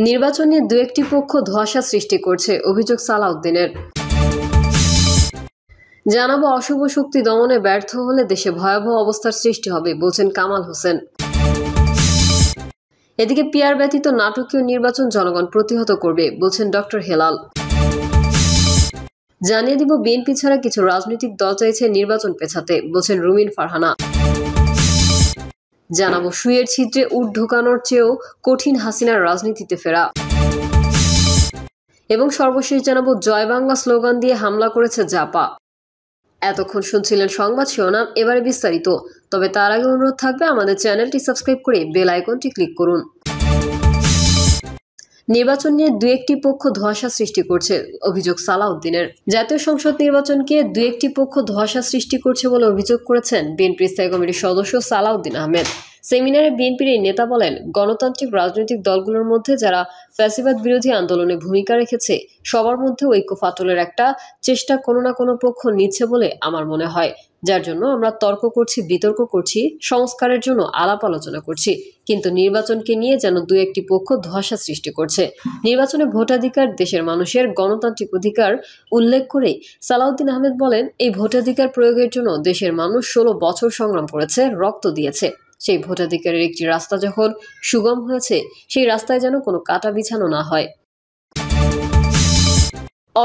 নির্বাচন নিয়ে দু একটি পক্ষ ধোঁয়াশা সৃষ্টি করছে, অভিযোগ সালাউদ্দিনের। জানাবো, অশুভ শক্তি দমনে ব্যর্থ হলে দেশে ভয়াবহ অবস্থার সৃষ্টি হবে, বলছেন কামাল হোসেন। এদিকে পিয়ার ব্যতীত নাটকীয় নির্বাচন জনগণ প্রতিহত করবে, বলছেন ডক্টর হেলাল। জানিয়ে দিব, বিএনপি ছাড়া কিছু রাজনৈতিক দল চাইছে নির্বাচন পেছাতে, বলছেন রুমিন ফারহানা। জানাবো, সুইয়ের ছিদ্রে উট ঢোকানোর চেয়েও কঠিন হাসিনার রাজনীতিতে ফেরা। এবং সর্বশেষ জানাবো, জয় বাংলা স্লোগান দিয়ে হামলা করেছে জাপা। এতক্ষণ শুনছিলেন সংবাদ শিরোনাম, এবারে বিস্তারিত। তবে তার আগে অনুরোধ থাকবে আমাদের চ্যানেলটি সাবস্ক্রাইব করে বেল আইকনটি ক্লিক করুন। নির্বাচন নিয়ে দু একটি পক্ষ ধোঁয়াশা সৃষ্টি করছে, অভিযোগ সালাউদ্দিনের। জাতীয় সংসদ নির্বাচনকে দু একটি পক্ষ ধোঁয়াশা সৃষ্টি করছে বলে অভিযোগ করেছেন বিএনপির স্থায়ী কমিটির সদস্য সালাউদ্দিন আহমেদ। সেমিনারে বিএনপির এই নেতা বলেন, গণতান্ত্রিক রাজনৈতিক দলগুলোর মধ্যে যারা ফ্যাসিবাদ বিরোধী আন্দোলনে ভূমিকা রেখেছে সবার মধ্যে ঐক্য ফাটলের একটা চেষ্টা কোনো না কোনো পক্ষ নিচ্ছে বলে আমার মনে হয়, যার জন্য আমরা তর্ক করছি, বিতর্ক করছি, সংস্কারের জন্য আলাপ আলোচনা করছি, কিন্তু নির্বাচনকে নিয়ে যেন দু একটি পক্ষ ধোঁয়াশা সৃষ্টি করছে। নির্বাচনে ভোটাধিকার দেশের মানুষের গণতান্ত্রিক অধিকার উল্লেখ করে সালাউদ্দিন আহমেদ বলেন, এই ভোটাধিকার প্রয়োগের জন্য দেশের মানুষ 16 বছর সংগ্রাম করেছে, রক্ত দিয়েছে। সেই ভোটাধিকারের একটি রাস্তা যখন সুগম হয়েছে, সেই রাস্তায় যেন কোনো কাটা বিছানো না হয়।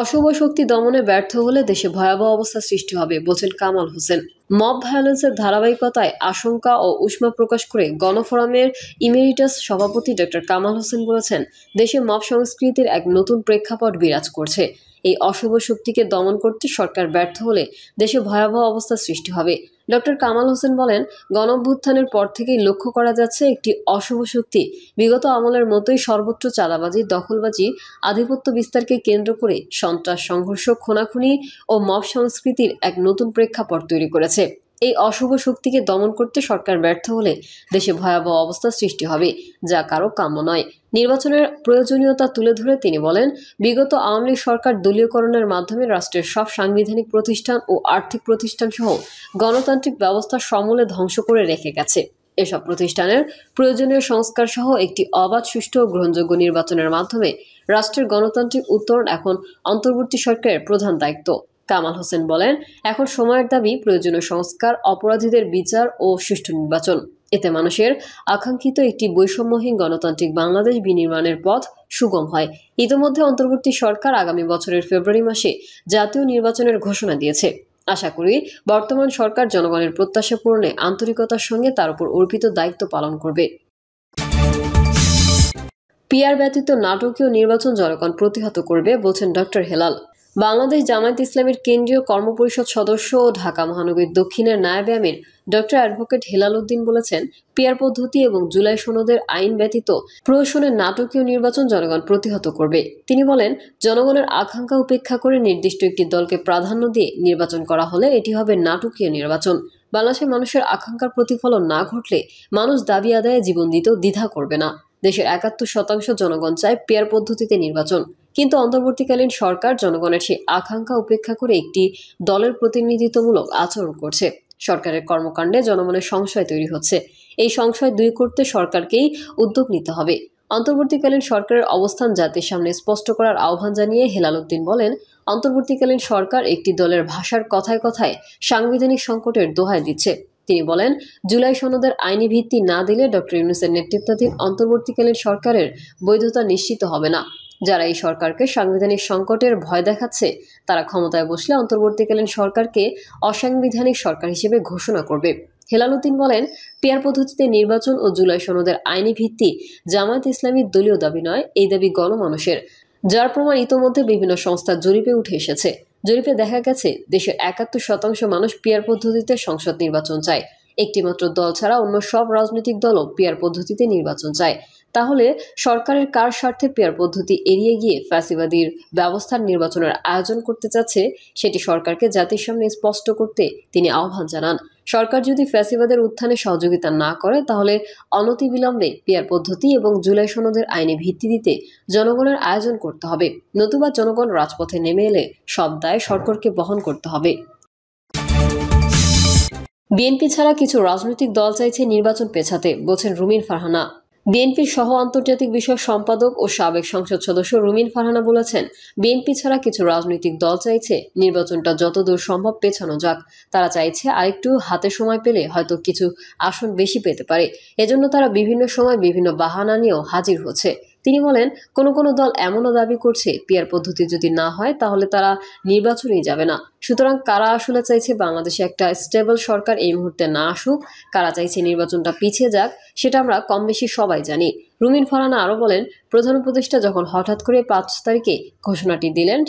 অশুভ শক্তি দমনে ব্যর্থ হলে দেশে ভয়াবহ অবস্থা সৃষ্টি হবে, বলছেন কামাল হোসেন। মব ভায়োলেন্সের ধারাবাহিকতায় আশঙ্কা ও উষ্মা প্রকাশ করে গণফোরামের ইমেরিটাস সভাপতি ডক্টর কামাল হোসেন বলেছেন, দেশে মব সংস্কৃতির এক নতুন প্রেক্ষাপট বিরাজ করছে। এই অশুভ শক্তিকে দমন করতে সরকার ব্যর্থ হলে দেশে ভয়াবহ অবস্থা সৃষ্টি হবে। ডক্টর কামাল হোসেন বলেন, গণঅভ্যুত্থানের পর থেকেই লক্ষ্য করা যাচ্ছে একটি অশুভ শক্তি বিগত আমলের মতোই সর্বত্র চাঁদাবাজি, দখলবাজি, আধিপত্য বিস্তারকে কেন্দ্র করে সন্ত্রাস, সংঘর্ষ, খুনাখুনি ও মব সংস্কৃতির এক নতুন প্রেক্ষাপট তৈরি করেছে। এই অশুভ শক্তিকে দমন করতে সরকার ব্যর্থ হলে দেশে ভয়াবহ অবস্থা সৃষ্টি হবে, যা কারো কাম্য নয়। নির্বাচনের প্রয়োজনীয়তা তুলে ধরে তিনি বলেন, বিগত আওয়ামী লীগ সরকার দলীয়করণের মাধ্যমে রাষ্ট্রের সব সাংবিধানিক প্রতিষ্ঠান ও আর্থিক প্রতিষ্ঠান সহ গণতান্ত্রিক ব্যবস্থা সমূলে ধ্বংস করে রেখে গেছে। এসব প্রতিষ্ঠানের প্রয়োজনীয় সংস্কার সহ একটি অবাধ, সুষ্ঠু ও গ্রহণযোগ্য নির্বাচনের মাধ্যমে রাষ্ট্রের গণতান্ত্রিক উত্তরণ এখন অন্তর্বর্তী সরকারের প্রধান দায়িত্ব। কামাল হোসেন বলেন, এখন সময়ের দাবি প্রয়োজনীয় সংস্কার, অপরাধীদের বিচার ও সুষ্ঠু নির্বাচন। এতে মানুষের আকাঙ্ক্ষিত একটি বৈষম্যহীন গণতান্ত্রিক বাংলাদেশ বিনির্মাণের পথ সুগম হয়। ইতিমধ্যে অন্তর্বর্তী সরকার আগামী বছরের ফেব্রুয়ারি মাসে জাতীয় নির্বাচনের ঘোষণা দিয়েছে। আশা করি বর্তমান সরকার জনগণের প্রত্যাশা পূরণে আন্তরিকতার সঙ্গে তার উপর অর্পিত দায়িত্ব পালন করবে। পিয়ার ব্যতীত নাটকীয় নির্বাচন জনগণ প্রতিহত করবে, বলছেন ডক্টর হেলাল। বাংলাদেশ জামায়াত ইসলামীর কেন্দ্রীয় কর্মপরিষদ সদস্য ও ঢাকা মহানগরীর দক্ষিণের নায়েবে আমির ডক্টর অ্যাডভোকেট হেলাল উদ্দিন বলেছেন, পিয়ার পদ্ধতি এবং জুলাই সনদের আইন ব্যতীত প্রহসনের নাটকীয় নির্বাচন জনগণ প্রতিহত করবে। তিনি বলেন, জনগণের আকাঙ্ক্ষা উপেক্ষা করে নির্দিষ্ট একটি দলকে প্রাধান্য দিয়ে নির্বাচন করা হলে এটি হবে নাটকীয় নির্বাচন। বাংলাদেশের মানুষের আকাঙ্ক্ষার প্রতিফলন না ঘটলে মানুষ দাবি আদায়ে জীবন দিতেও দ্বিধা করবে না। দেশের ৭১% জনগণ চায় পিয়ার পদ্ধতিতে নির্বাচন, কিন্তু অন্তর্বর্তীকালীন সরকার জনগণের সেই আকাঙ্ক্ষা উপেক্ষা করে একটি দলের প্রতিনিধিত্বমূলক আচরণ করছে। সরকারের কর্মকাণ্ডে জনমনে সংশয় তৈরি হচ্ছে। এই সংশয় দূর করতে সরকারকেই উদ্যোগ নিতে হবে। অন্তর্বর্তীকালীন সরকারের অবস্থান জাতির সামনে স্পষ্ট করার আহ্বান জানিয়ে হেলাল উদ্দিন বলেন, অন্তর্বর্তীকালীন সরকার একটি দলের ভাষার কথায় কথায় সাংবিধানিক সংকটের দোহাই দিচ্ছে। তিনি বলেন, জুলাই সনদের আইনি ভিত্তি না দিলে ডক্টর ইউনূসের নেতৃত্বাধীন অন্তর্বর্তীকালীন সরকারের বৈধতা নিশ্চিত হবে না। যারা এই সরকারকে সাংবিধানিক সংকটের ভয় দেখাচ্ছে, তারা ক্ষমতায় বসলে অন্তর্বর্তীকালীন সরকারকে অসাংবিধানিক সরকার হিসেবে ঘোষণা করবে। হেলাল উদ্দিন বলেন, পিয়ার পদ্ধতিতে নির্বাচন ও জুলাই সনদের আইনি ভিত্তি জামায়াত ইসলামীর দলীয় দাবি নয়, এই দাবি গণমানুষের, যার প্রমাণ ইতোমধ্যে বিভিন্ন সংস্থার জরিপে উঠে এসেছে। জরিপে দেখা গেছে, দেশের ৭১% মানুষ পিয়ার পদ্ধতিতে সংসদ নির্বাচন চায়। একটিমাত্র দল ছাড়া অন্য সব রাজনৈতিক দলও পিয়ার পদ্ধতিতে নির্বাচন চায়। তাহলে সরকারের কার স্বার্থে পিয়ার পদ্ধতি এড়িয়ে গিয়ে ফ্যাসিবাদীর ব্যবস্থার নির্বাচনের আয়োজন করতে চাচ্ছে, সেটি সরকারকে জাতির সামনে স্পষ্ট করতে তিনি আহ্বান জানান। সরকার যদি ফ্যাসিবাদের উত্থানে সহযোগিতা না করে, তাহলে অনতিবিলম্বে পিয়ার পদ্ধতি এবং জুলাই সনদের আইনে ভিত্তি দিতে জনগণের আয়োজন করতে হবে, নতুবা জনগণ রাজপথে নেমে এলে সব দায় সরকারকে বহন করতে হবে। বিএনপি ছাড়া কিছু রাজনৈতিক দল চাইছে নির্বাচন পেছাতে, বলছেন রুমিন ফারহানা। বিএনপির সহ আন্তর্জাতিক বিষয়ক সম্পাদক ও সাবেক সংসদ সদস্য রুমিন ফারহানা বলেছেন, বিএনপি ছাড়া কিছু রাজনৈতিক দল চাইছে নির্বাচনটা যতদূর সম্ভব পেছানো যাক। তারা চাইছে আরেকটু হাতে সময় পেলে হয়তো কিছু আসন বেশি পেতে পারে। এজন্য তারা বিভিন্ন সময় বিভিন্ন বাহানা নিয়েও হাজির হচ্ছে। তিনি বলেন, কোনো দল এমনও দাবি করছে পিআর পদ্ধতি যদি না হয় তাহলে তারা নির্বাচনেই যাবে না। সুতরাং কারা আসলে চাইছে বাংলাদেশে একটা স্টেবল সরকার এই মুহূর্তে না আসুক, কারা চাইছে নির্বাচনটা পিছিয়ে যাক, সেটা আমরা কম বেশি সবাই জানি। রুমিন ফারহানা আরও বলেন, প্রধান উপদেষ্টা যখন হঠাৎ করে 5 তারিখে ঘোষণাটি দিলেন,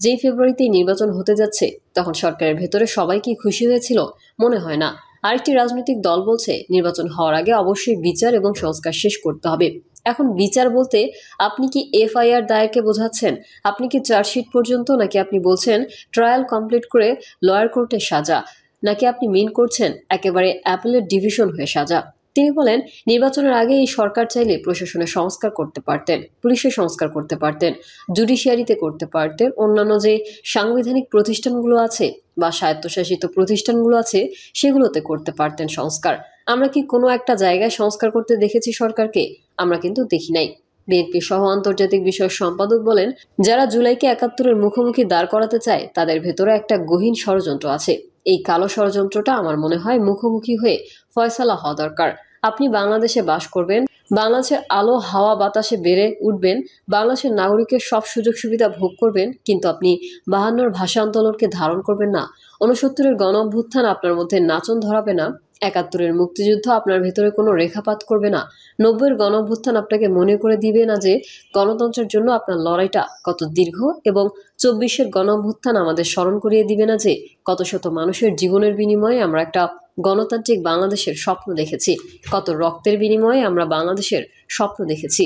যেই ফেব্রুয়ারিতেই নির্বাচন হতে যাচ্ছে, তখন সরকারের ভেতরে সবাই কি খুশি হয়েছিল? মনে হয় না। আরেকটি রাজনৈতিক দল বলছে নির্বাচন হওয়ার আগে অবশ্যই বিচার এবং সংস্কার শেষ করতে হবে। এখন বিচার বলতে আপনি কি এফআইআর দায়েরকে বোঝাচ্ছেন? আপনি কি চার্জশিট পর্যন্ত, নাকি আপনি বলছেন ট্রায়াল কমপ্লিট করে লয়ার কোর্টে সাজা, নাকি আপনি মিন করছেন একেবারে অ্যাপেলের ডিভিশন হয়ে সাজা? তিনি বলেন, নির্বাচনের আগে এই সরকার চাইলে প্রশাসনের সংস্কার করতে পারতেন, পুলিশের সংস্কার করতে পারতেন, জুডিশিয়ারিতে করতে পারতেন, অন্যান্য যে সাংবিধানিক প্রতিষ্ঠানগুলো আছে বা স্বায়ত্তশাসিত প্রতিষ্ঠানগুলো আছে সেগুলোতে করতে পারতেন সংস্কার। আমরা কি কোনো একটা জায়গায় সংস্কার করতে দেখেছি সরকারকে? আমরা কিন্তু দেখি নাই। বিএনপি সহ আন্তর্জাতিক বিষয়ক সম্পাদক বলেন, যারা জুলাইকে ৭১-এর মুখোমুখি দাঁড় করাতে চায় তাদের ভেতরে একটা গহীন ষড়যন্ত্র আছে। এই কালো ষড়যন্ত্রটা আমার মনে হয় মুখোমুখি হয়ে ফয়সালা হওয়া দরকার। আপনি বাংলাদেশে বাস করবেন, বাংলাদেশের আলো হাওয়া বাতাসে বেড়ে উঠবেন, বাংলাদেশের নাগরিকের সব সুযোগ সুবিধা ভোগ করবেন, কিন্তু আপনি ৫২-র ভাষা আন্দোলনকে ধারণ করবেন না। ৬৯-এর গণ অভ্যুত্থান আপনার মধ্যে নাচন ধরাবে না। ৭১-এর মুক্তিযুদ্ধ আপনার ভেতরে কোনো রেখাপাত করবে না। ৯০-এর গণ অভ্যুত্থান আপনাকে মনে করে দিবে না যে গণতন্ত্রের জন্য আপনার লড়াইটা কত দীর্ঘ, এবং ২৪-এর গণ অভ্যুত্থান আমাদের স্মরণ করিয়ে দিবে না যে কত শত মানুষের জীবনের বিনিময়ে আমরা একটা গণতান্ত্রিক বাংলাদেশের স্বপ্ন দেখেছি, কত রক্তের বিনিময়ে আমরা বাংলাদেশের স্বপ্ন দেখেছি।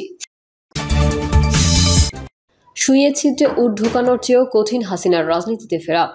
সুইয়েজ ছিদ্রে উট ঢোকানোর চেয়েও কঠিন হাসিনার রাজনীতিতে ফেরা।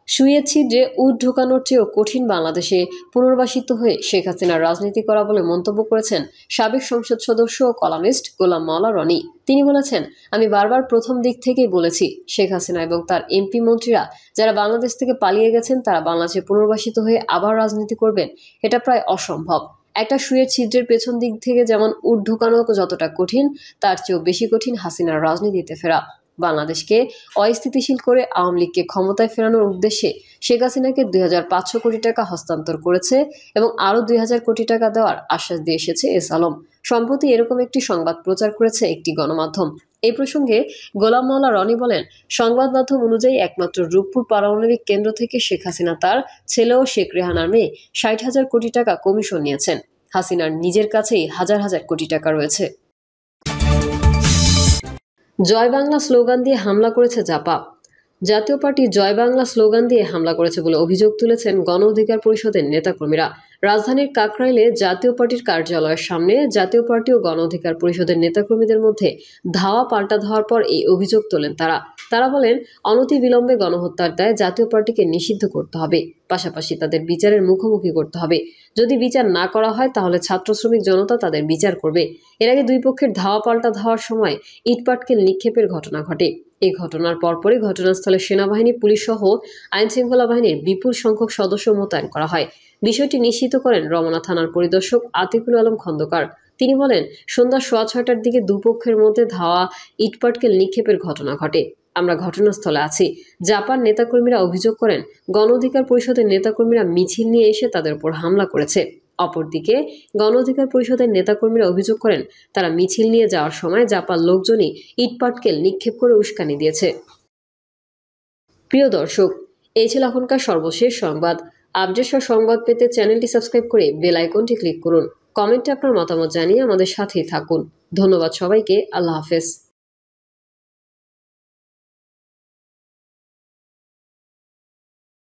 সুইয়েজ ছিদ্রে উট ঢোকানোর চেয়েও কঠিন বাংলাদেশে পুনর্বাসিত হয়ে শেখ হাসিনার রাজনীতি করা বলে মন্তব্য করেছেন সাবেক সংসদ সদস্য ও কলামিস্ট গোলাম মাওলা রনি। তিনি বলেছেন, আমি বারবার প্রথম দিক থেকেই বলেছি, শেখ হাসিনা এবং তার এমপি মন্ত্রীরা যারা বাংলাদেশ থেকে পালিয়ে গেছেন তারা বাংলাদেশে পুনর্বাসিত হয়ে আবার রাজনীতি করবেন, এটা প্রায় অসম্ভব। একটা সুইয়ের ছিদ্রের পেছন দিক থেকে যেমন উট ঢোকানো যতটা কঠিন, তার চেয়েও বেশি কঠিন হাসিনার রাজনীতিতে ফেরা। বাংলাদেশকে অস্থিতিশীল করে আওয়ামী লীগকে ক্ষমতায় ফেরানোর উদ্দেশ্যে শেখ হাসিনাকে ২৫০০ কোটি টাকা হস্তান্তর করেছে এবং আরও ২০০০ কোটি টাকা দেওয়ার আশ্বাস দিয়ে এসেছে এস আলম। সম্প্রতি এরকম একটি সংবাদ প্রচার করেছে একটি গণমাধ্যম। এই প্রসঙ্গে গোলাম মাওলা রনি বলেন, সংবাদ মাধ্যম অনুযায়ী একমাত্র রূপপুর পারমাণবিক কেন্দ্র থেকে শেখ হাসিনা তার ছেলে ও শেখ রেহানার মেয়ে ৬০,০০০ কোটি টাকা কমিশন নিয়েছেন। হাসিনার নিজের কাছেই হাজার হাজার কোটি টাকা রয়েছে। জয় বাংলা স্লোগান দিয়ে হামলা করেছে জাপা। জাতীয় পার্টি জয় বাংলা স্লোগান দিয়ে হামলা করেছে বলে অভিযোগ তুলেছেন গণ অধিকার পরিষদের নেতাকর্মীরা। রাজধানীর কাকরাইলে জাতীয় পার্টির কার্যালয়ের সামনে জাতীয় পার্টি ও গণ অধিকার পরিষদের নেতাকর্মীদের মধ্যে ধাওয়া পাল্টা ধাওয়ার পর এই অভিযোগ তোলেন তারা বলেন, অনতিবিলম্বে গণহত্যার দায়ে জাতীয় পার্টিকে নিষিদ্ধ করতে হবে, পাশাপাশি তাদের বিচারের মুখোমুখি করতে হবে। যদি বিচার না করা হয় তাহলে ছাত্র শ্রমিক জনতা তাদের বিচার করবে। এর আগে দুই পক্ষের ধাওয়া পাল্টা ধাওয়ার সময় ইটপাটকেল নিক্ষেপের ঘটনা ঘটে। এই ঘটনার পরপরই ঘটনাস্থলে সেনাবাহিনী, পুলিশ সহ আইনশৃঙ্খলা বাহিনীর বিপুল সংখ্যক সদস্য মোতায়েন করা হয়। বিষয়টি নিশ্চিত করেন রমনা থানার পরিদর্শক আতিকুল আলম খন্দকার। তিনি বলেন, সন্ধ্যা ৬:৩০টার দিকে দুপক্ষের মধ্যে ধাওয়া ইটপাটকেল নিক্ষেপের ঘটনা ঘটে। আমরা ঘটনাস্থলে আছি। জাপান নেতাকর্মীরা অভিযোগ করেন, গণ অধিকার পরিষদের নেতাকর্মীরা মিছিল নিয়ে এসে তাদের উপর হামলা করেছে। অপরদিকে গণ অধিকার পরিষদের নেতাকর্মীরা অভিযোগ করেন, তারা মিছিল নিয়ে যাওয়ার সময় জাপার লোকজনই ইটপাটকেল নিক্ষেপ করে উস্কানি দিয়েছে। প্রিয় দর্শক, এই ছিল এখনকার সর্বশেষ সংবাদ। আপডেট সহ সংবাদ পেতে চ্যানেলটি সাবস্ক্রাইব করে বেল আইকনটি ক্লিক করুন। কমেন্টে আপনার মতামত জানিয়ে আমাদের সাথেই থাকুন। ধন্যবাদ সবাইকে। আল্লাহ হাফেজ।